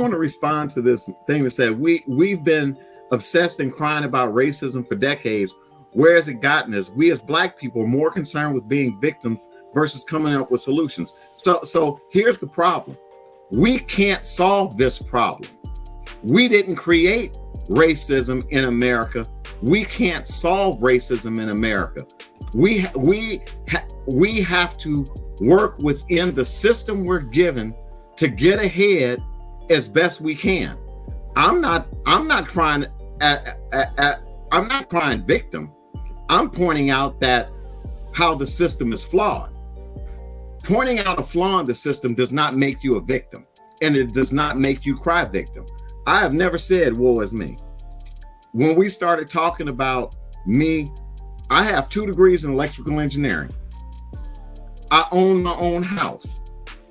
want to respond to this thing that said we've been obsessed and crying about racism for decades. Where has it gotten us? We as Black people are more concerned with being victims versus coming up with solutions. So here's the problem. We can't solve this problem. We didn't create racism in America. We can't solve racism in America. We have to work within the system we're given to get ahead as best we can. I'm not crying I'm not crying victim. I'm pointing out that how the system is flawed. Pointing out a flaw in the system does not make you a victim, and it does not make you cry victim. I have never said woe is me. When we started talking about me, I have 2 degrees in electrical engineering. I own my own house.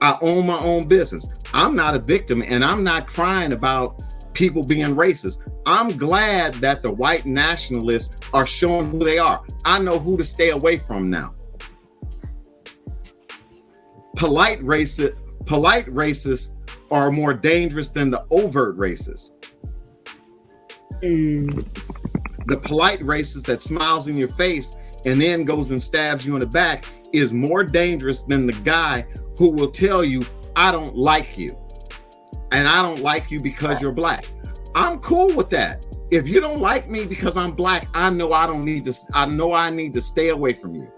I own my own business. I'm not a victim, and I'm not crying about people being racist. I'm glad that the white nationalists are showing who they are. I know who to stay away from now. Polite racists are more dangerous than the overt racists. The polite racist that smiles in your face and then goes and stabs you in the back is more dangerous than the guy who will tell you, I don't like you. And I don't like you because you're Black. I'm cool with that. If you don't like me because I'm Black, I know I need to stay away from you.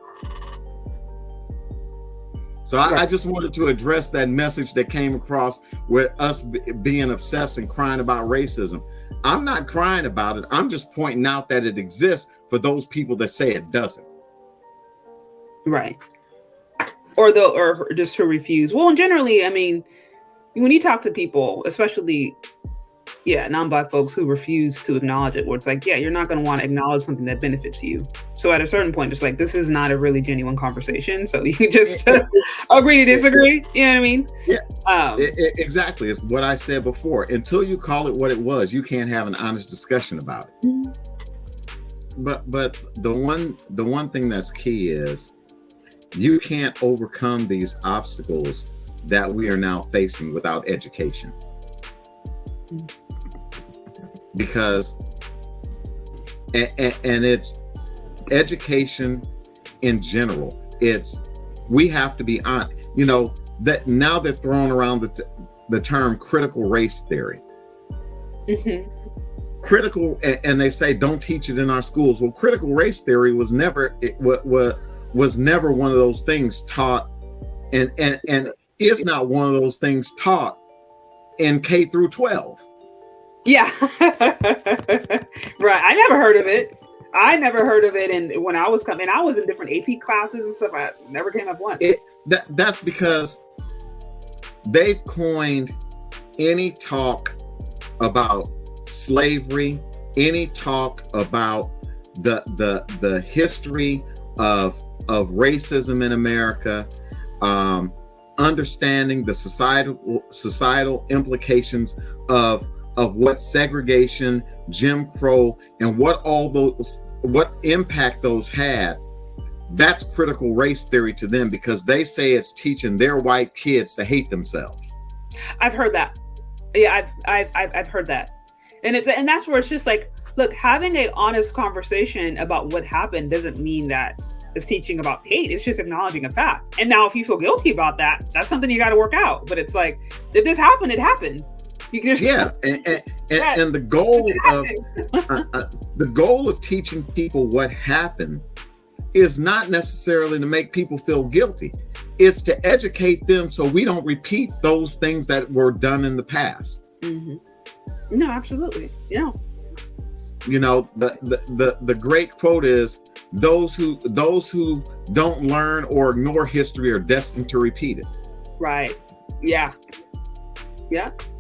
So I just wanted to address that message that came across with us being obsessed and crying about racism. I'm not crying about it. I'm just pointing out that it exists for those people that say it doesn't. Right. Or just who refuse. Well, generally, I mean, when you talk to people, especially, non-Black folks who refuse to acknowledge it, where it's like, you're not going to want to acknowledge something that benefits you. So at a certain point, just like, this is not a really genuine conversation. So you just agree to disagree. You know what I mean? Yeah, exactly. It's what I said before. Until you call it what it was, you can't have an honest discussion about it. Mm-hmm. But the one thing that's key is you can't overcome these obstacles that we are now facing without education. Because, and it's education in general. We have to be on, that now they're throwing around the term critical race theory. Mm-hmm. Critical, and they say don't teach it in our schools. Well, critical race theory was never one of those things taught, and is not one of those things taught in K through 12. Yeah. Right. I never heard of it. And when I was in different AP classes and stuff. I never came up once. That's because they've coined any talk about slavery, any talk about the history of racism in America, understanding the societal implications of what segregation, Jim Crow, and what impact those had. That's critical race theory to them, because they say it's teaching their white kids to hate themselves. I've heard that. Yeah, I've heard that. And that's where it's just like, look, having an honest conversation about what happened doesn't mean that it's teaching about hate. It's just acknowledging a fact. And now if you feel guilty about that, that's something you got to work out. But it's like, if this happened, it happened. And the goal of teaching people what happened is not necessarily to make people feel guilty. It's to educate them so we don't repeat those things that were done in the past. Mm-hmm. No, absolutely. Yeah. The great quote is, those who don't learn or ignore history are destined to repeat it. Right. Yeah. Yeah.